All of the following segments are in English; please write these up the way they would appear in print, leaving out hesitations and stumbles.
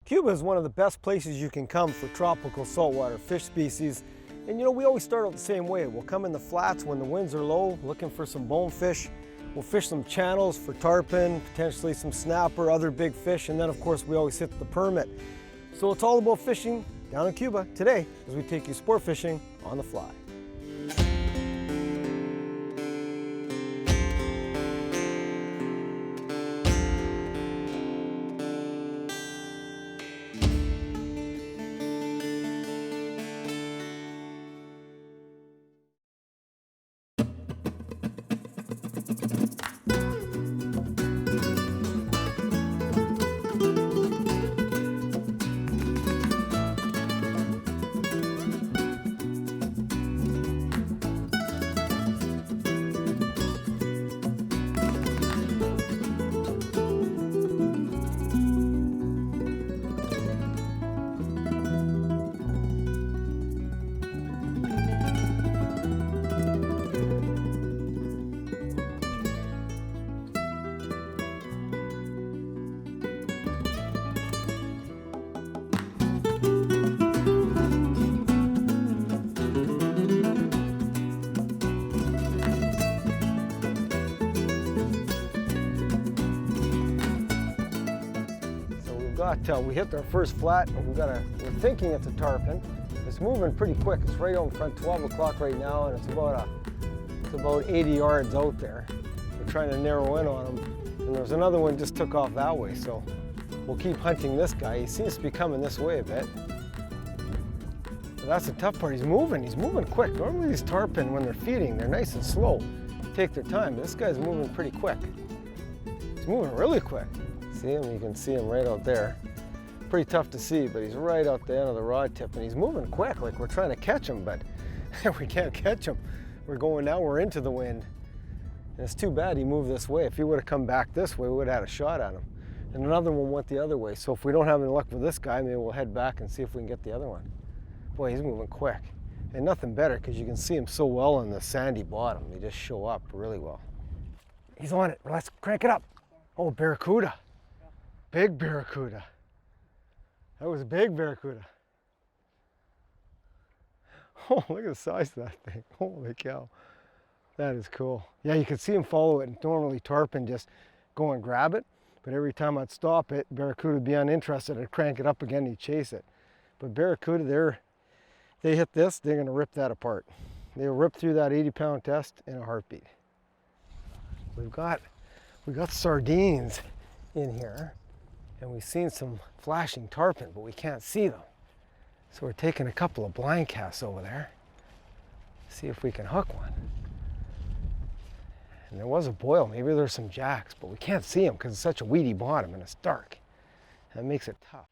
Cuba is one of the best places you can come for tropical saltwater fish species. And you know, we always start out the same way. We'll come in the flats when the winds are low, looking for some bonefish. We'll fish some channels for tarpon, potentially some snapper, other big fish, and then of course we always hit the permit. So it's all about fishing down in Cuba today as we take you sport fishing on the fly. We hit our first flat, and we're thinking it's a tarpon. It's moving pretty quick. It's right out in front, 12 o'clock right now, and it's about 80 yards out there. We're trying to narrow in on him, and there's another one just took off that way, so we'll keep hunting this guy. He seems to be coming this way a bit. But that's the tough part. He's moving quick. Normally these tarpon, when they're feeding, they're nice and slow. Take their time. This guy's moving pretty quick. He's moving really quick. See him? You can see him right out there. Pretty tough to see, but he's right out the end of the rod tip, and he's moving quick, like we're trying to catch him, but we can't catch him. We're into the wind. And it's too bad he moved this way. If he would have come back this way, we would have had a shot at him. And another one went the other way. So if we don't have any luck with this guy, maybe we'll head back and see if we can get the other one. Boy, he's moving quick. And nothing better, because you can see him so well on the sandy bottom. They just show up really well. He's on it. Let's crank it up. Oh, barracuda. Big barracuda. That was a big barracuda. Oh, look at the size of that thing. Holy cow. That is cool. Yeah, you can see him follow it. Normally tarpon just go and grab it, but every time I'd stop it, barracuda would be uninterested. I'd crank it up again and he'd chase it. But barracuda, they hit this, they're gonna rip that apart. They'll rip through that 80-pound test in a heartbeat. We got sardines in here. And we've seen some flashing tarpon, but we can't see them. So we're taking a couple of blind casts over there. See if we can hook one. And there was a boil, maybe there's some jacks, but we can't see them because it's such a weedy bottom and it's dark. That makes it tough.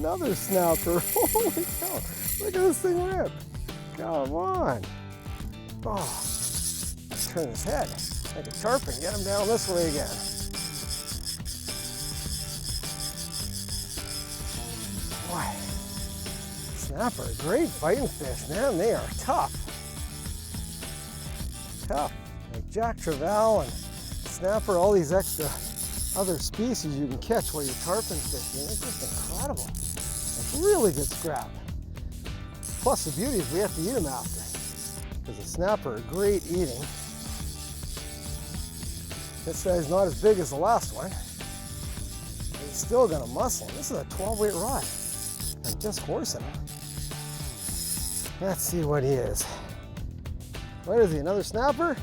another snapper. Holy cow, look at this thing rip. Come on. Oh, turn his head like a tarpon. Get him down this way again. Boy, snapper, great fighting fish, man. They are tough. Tough. Like Jack Trevally and snapper, all these extra other species you can catch while you're tarpon fishing. It's just incredible. It's really good scrap. Plus the beauty is we have to eat them after. Because the snapper are great eating. This guy's not as big as the last one. But he's still got a muscle. This is a 12-weight rod. I'm just horsing him. Let's see what he is. What is he, another snapper?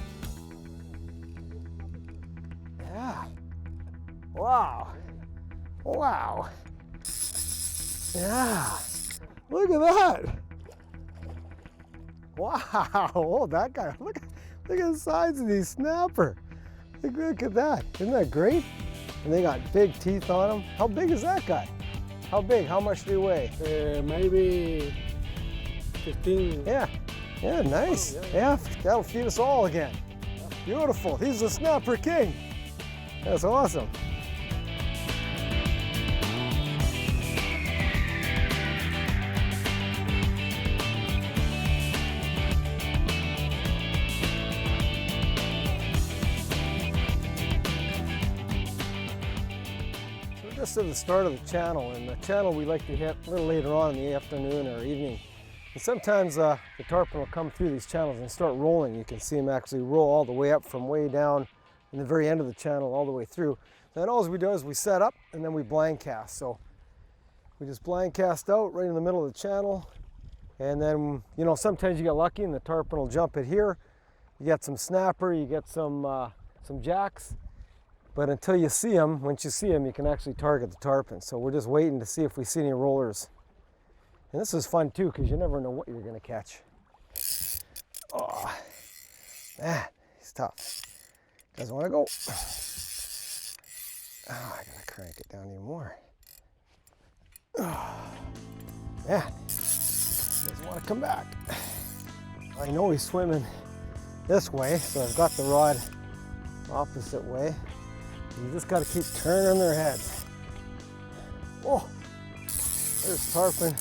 Yeah. Wow. Wow. Yeah. Look at that. Wow. Oh, that guy. Look at the size of these snapper. Look at that. Isn't that great? And they got big teeth on them. How big is that guy? How big? How much do you weigh? Maybe 15. Yeah. Yeah, nice. Oh, yeah, that'll feed us all again. Beautiful. He's the snapper king. That's awesome. Just at the start of the channel, and the channel we like to hit a little later on in the afternoon or evening. And sometimes the tarpon will come through these channels and start rolling. You can see them actually roll all the way up from way down in the very end of the channel all the way through. Then all we do is we set up and then we blind cast. So we just blind cast out right in the middle of the channel. And then, you know, sometimes you get lucky and the tarpon will jump it here. You get some snapper, you get some jacks. But until you see them, once you see them, you can actually target the tarpon. So we're just waiting to see if we see any rollers. And this is fun too, because you never know what you're gonna catch. Oh, man, he's tough. Doesn't wanna go. Oh, I gotta crank it down even more. Oh, man, doesn't wanna come back. I know he's swimming this way, so I've got the rod opposite way. You just got to keep turning their heads. Oh, there's tarpon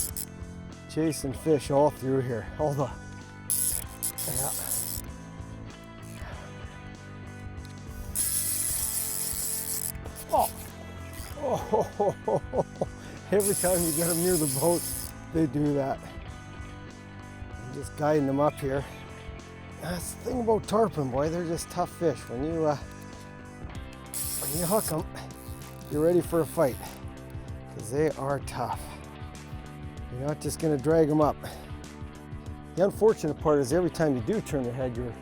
chasing fish all through here. Hold on. Yeah. Oh. Oh. Every time you get them near the boat, they do that. I'm just guiding them up here. That's the thing about tarpon, boy. They're just tough fish. When you hook them, you're ready for a fight, because they are tough. You're not just going to drag them up. The unfortunate part is every time you do turn their head, you're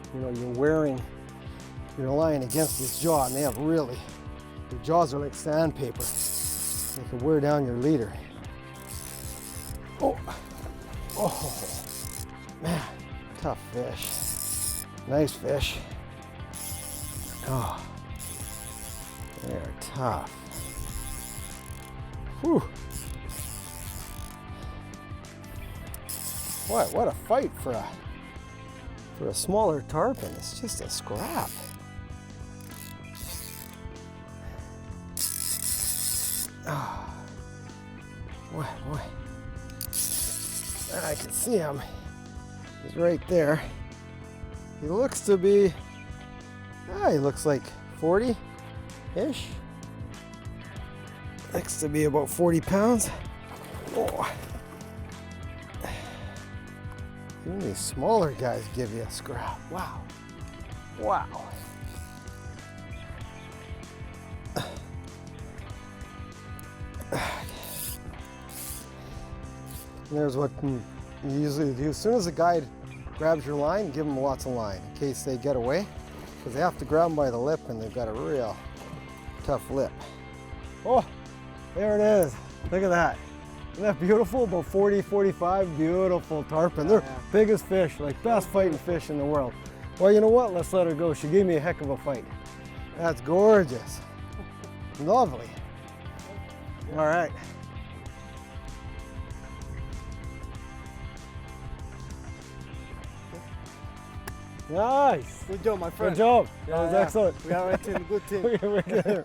wearing your line against his jaw, and they have really, their jaws are like sandpaper. They can wear down your leader. Oh, man, tough fish. Nice fish. Oh. They're tough. Whew. What a fight for a smaller tarpon. It's just a scrap. Oh. Boy. I can see him. He's right there. He looks to be, he looks like 40-ish. Looks to be about 40 pounds. Oh. Even these smaller guys give you a scrap. Wow. And there's what you usually do. As soon as the guide grabs your line, give them lots of line in case they get away, because they have to grab them by the lip, and they've got a real tough lip. Oh, there it is. Look at that. Isn't that beautiful? About 40, 45, beautiful tarpon. They're biggest fish, like best fighting fish in the world. Well, you know what? Let's let her go. She gave me a heck of a fight. That's gorgeous. Lovely. All right. Nice. Good job, my friend. Good job. That Yeah, was yeah. excellent. We are a team, good team. We're good.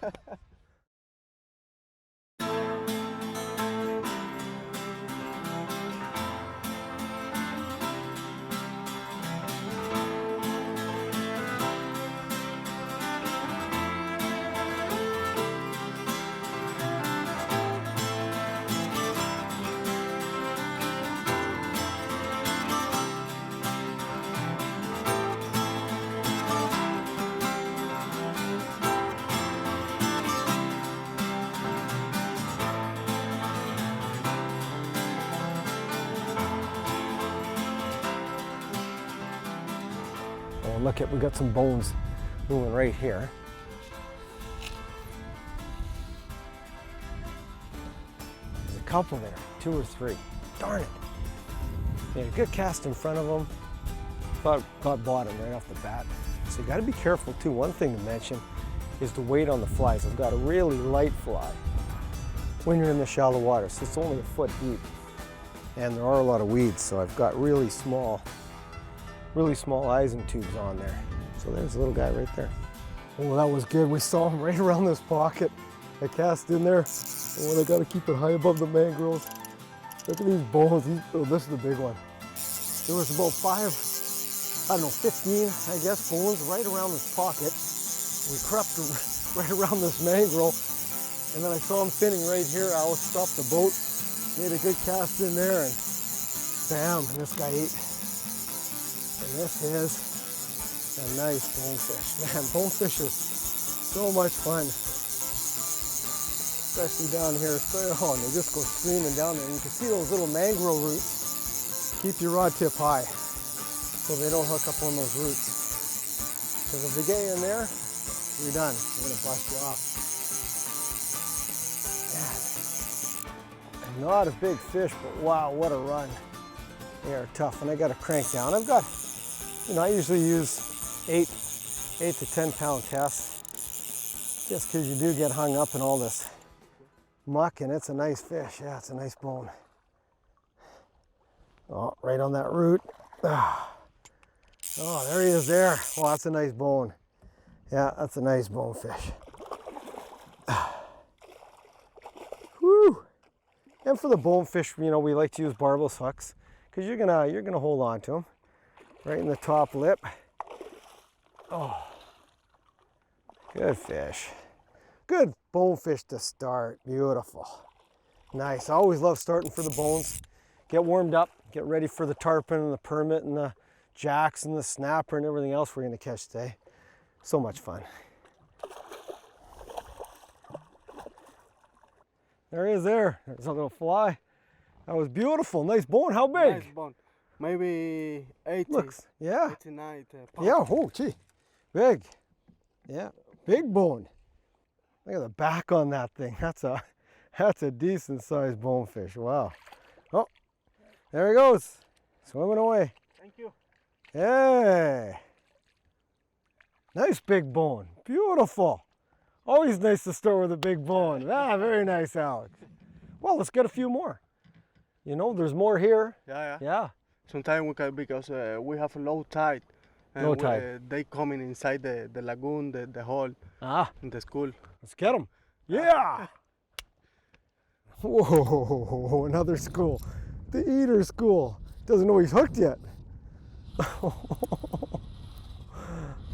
Oh, look at, we got some bones moving right here. There's a couple there, 2 or 3. Darn it. He had a good cast in front of him. Got bottom right off the bat. So you gotta be careful too. One thing to mention is the weight on the flies. I've got a really light fly when you're in the shallow water. So it's only a foot deep. And there are a lot of weeds, so I've got really small eyes tubes on there. So there's a little guy right there. Oh, that was good. We saw him right around this pocket. I cast in there. Oh, I gotta keep it high above the mangroves. Look at these bones. Oh, this is the big one. There was about 15, I guess, bones right around this pocket. We crept right around this mangrove. And then I saw him finning right here. I stopped the boat, made a good cast in there, and bam, and this guy ate. And this is a nice bonefish. Man, bonefish is so much fun. Especially down here. Oh, and they just go streaming down there. And you can see those little mangrove roots. Keep your rod tip high so they don't hook up on those roots. Because if they get in there, you're done. They're going to bust you off. Man. Not a big fish, but wow, what a run. They are tough. And I got to crank down. I've got, I usually use 8 to 10 pound tests just because you do get hung up in all this muck, and it's a nice fish. Yeah, it's a nice bone. Oh, right on that root. Oh, there he is there. Well, that's a nice bone. Yeah, that's a nice bonefish. Whew. And for the bonefish, we like to use barbless hooks because you're gonna hold on to them. Right in the top lip. Oh, good fish. Good bonefish to start. Beautiful. Nice. I always love starting for the bones. Get warmed up, get ready for the tarpon and the permit and the jacks and the snapper and everything else we're going to catch today. So much fun. There he is there. There's a little fly. That was beautiful. Nice bone. How big? Nice bone. Maybe 80. Looks, yeah. 89 pounds. Yeah, oh gee. Big. Yeah, big bone. Look at the back on that thing. That's a decent sized bonefish. Wow. Oh, there he goes. Swimming away. Thank you. Hey. Nice big bone. Beautiful. Always nice to start with a big bone. Ah, very nice, Alex. Well, let's get a few more. There's more here. Yeah. Sometimes we can, because we have low tide. And low tide. They coming inside the lagoon, the hole, in the school. Let's get them. Yeah. Whoa, another school. The eater school. Doesn't know he's hooked yet.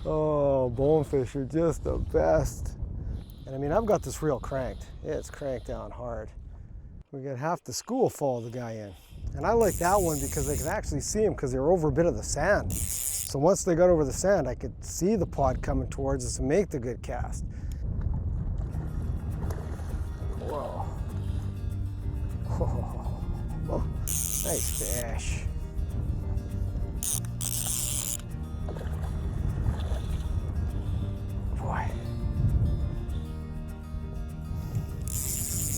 Oh, bonefish are just the best. And I've got this reel cranked. It's cranked down hard. We got half the school follow the guy in. And I like that one because I can actually see him because they were over a bit of the sand. So once they got over the sand, I could see the pod coming towards us and make the good cast. Whoa. Oh, nice fish. Boy.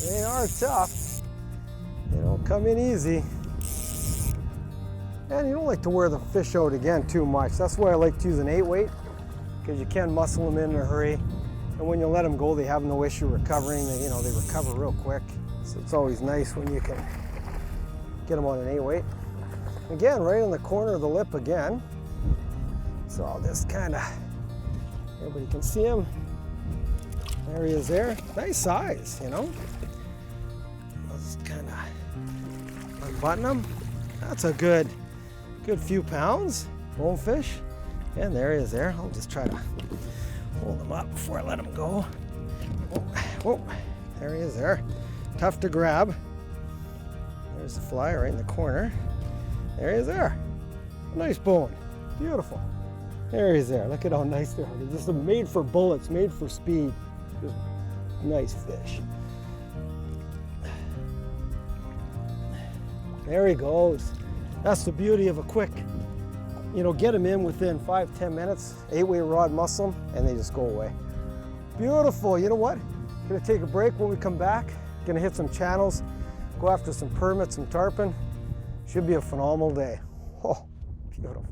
They are tough. They don't come in easy. And you don't like to wear the fish out again too much. That's why I like to use an 8-weight, because you can muscle them in a hurry. And when you let them go, they have no issue recovering. They recover real quick. So it's always nice when you can get them on an 8-weight. Again, right on the corner of the lip again. So I'll just kind of, everybody can see him. There he is there. Nice size, you know. I'll just kind of unbutton him. That's a good few pounds, bonefish. And there he is there. I'll just try to hold him up before I let him go. Whoa, there he is there. Tough to grab. There's the fly right in the corner. There he is there. Nice bone, beautiful. There he is there. Look at how nice they are. They're just made for bullets, made for speed. Just nice fish. There he goes. That's the beauty of a quick, you know, get them in within 5-10 minutes, 8-weight rod, muscle them, and they just go away. Beautiful. You know what? Gonna take a break. When we come back, gonna hit some channels, go after some permits, some tarpon. Should be a phenomenal day. Oh, beautiful.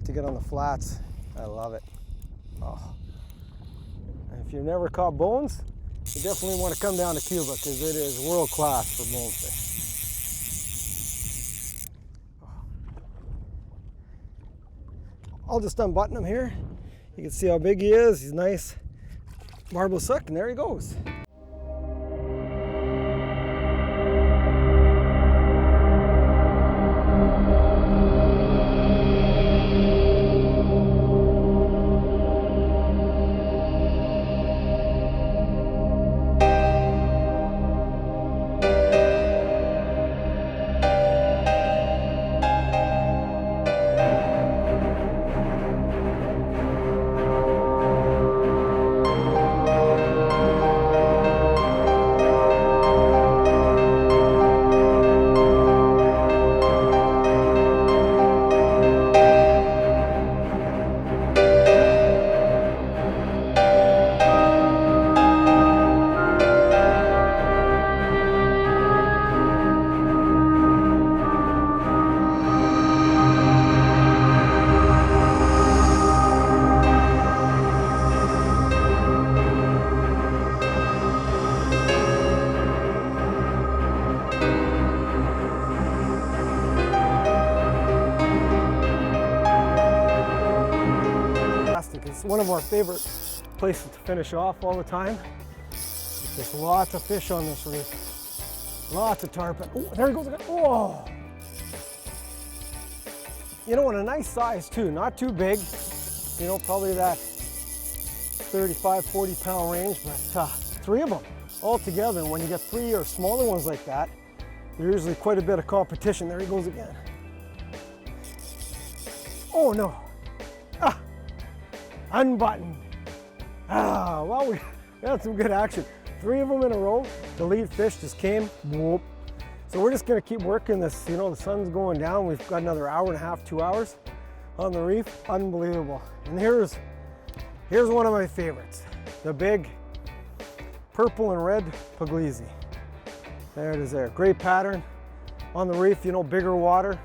To get on the flats. I love it. Oh. And if you've never caught bones, you definitely want to come down to Cuba because it is world class for bonefish. Oh. I'll just unbutton him here. You can see how big he is. He's nice. Marble suck, and there he goes. It's one of our favorite places to finish off all the time. There's lots of fish on this reef. Lots of tarpon. Oh, there he goes again. Oh! You know, and a nice size too, not too big. You know, probably that 35, 40 pound range, but 3 of them all together. And when you get 3 or smaller ones like that, there's usually quite a bit of competition. There he goes again. Oh no. Ah! Unbuttoned. Ah, well, we had some good action. 3 of them in a row. The lead fish just came. Whoop. So we're just gonna keep working this. You know, the sun's going down. We've got another hour and a half, 2 hours on the reef. Unbelievable. And here's one of my favorites. The big purple and red puglisi. There it is there. Great pattern on the reef, you know, bigger water.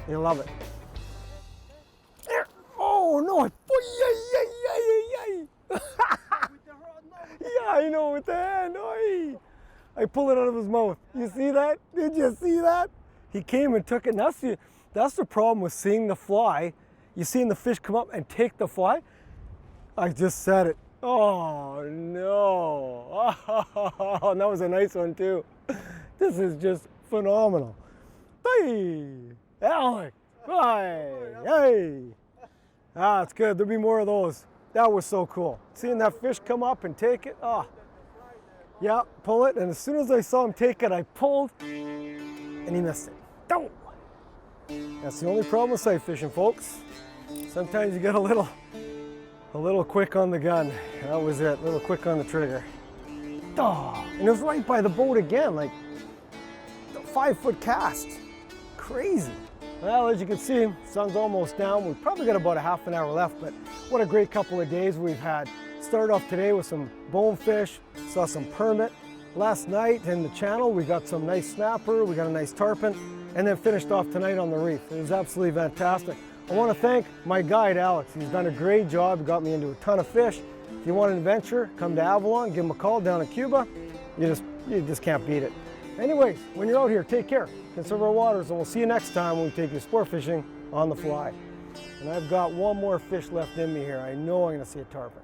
You love it. There. Oh no, yeah, I know, with the hand. Oy. I pull it out of his mouth. You see that? Did you see that? He came and took it. And that's the problem with seeing the fly. You seeing the fish come up and take the fly? I just said it. Oh no. Oh, and that was a nice one too. This is just phenomenal. Hey, Alec. Hey, hey. Ah, it's good. There'll be more of those. That was so cool. Seeing that fish come up and take it. Oh. Yeah, pull it. And as soon as I saw him take it, I pulled and he missed it. Don't. That's the only problem with sight fishing, folks. Sometimes you get a little quick on the gun. That was it, a little quick on the trigger. Oh, and it was right by the boat again, like a 5-foot cast. Crazy. Well, as you can see, sun's almost down. We've probably got about a half an hour left, but what a great couple of days we've had. Started off today with some bonefish, saw some permit. Last night in the channel, we got some nice snapper, we got a nice tarpon, and then finished off tonight on the reef. It was absolutely fantastic. I want to thank my guide, Alex. He's done a great job. He got me into a ton of fish. If you want an adventure, come to Avalon, give him a call down in Cuba. You just can't beat it. Anyways, when you're out here, take care. Conserve our waters, and we'll see you next time when we take you sport fishing on the fly. And I've got one more fish left in me here. I know I'm going to see a tarpon.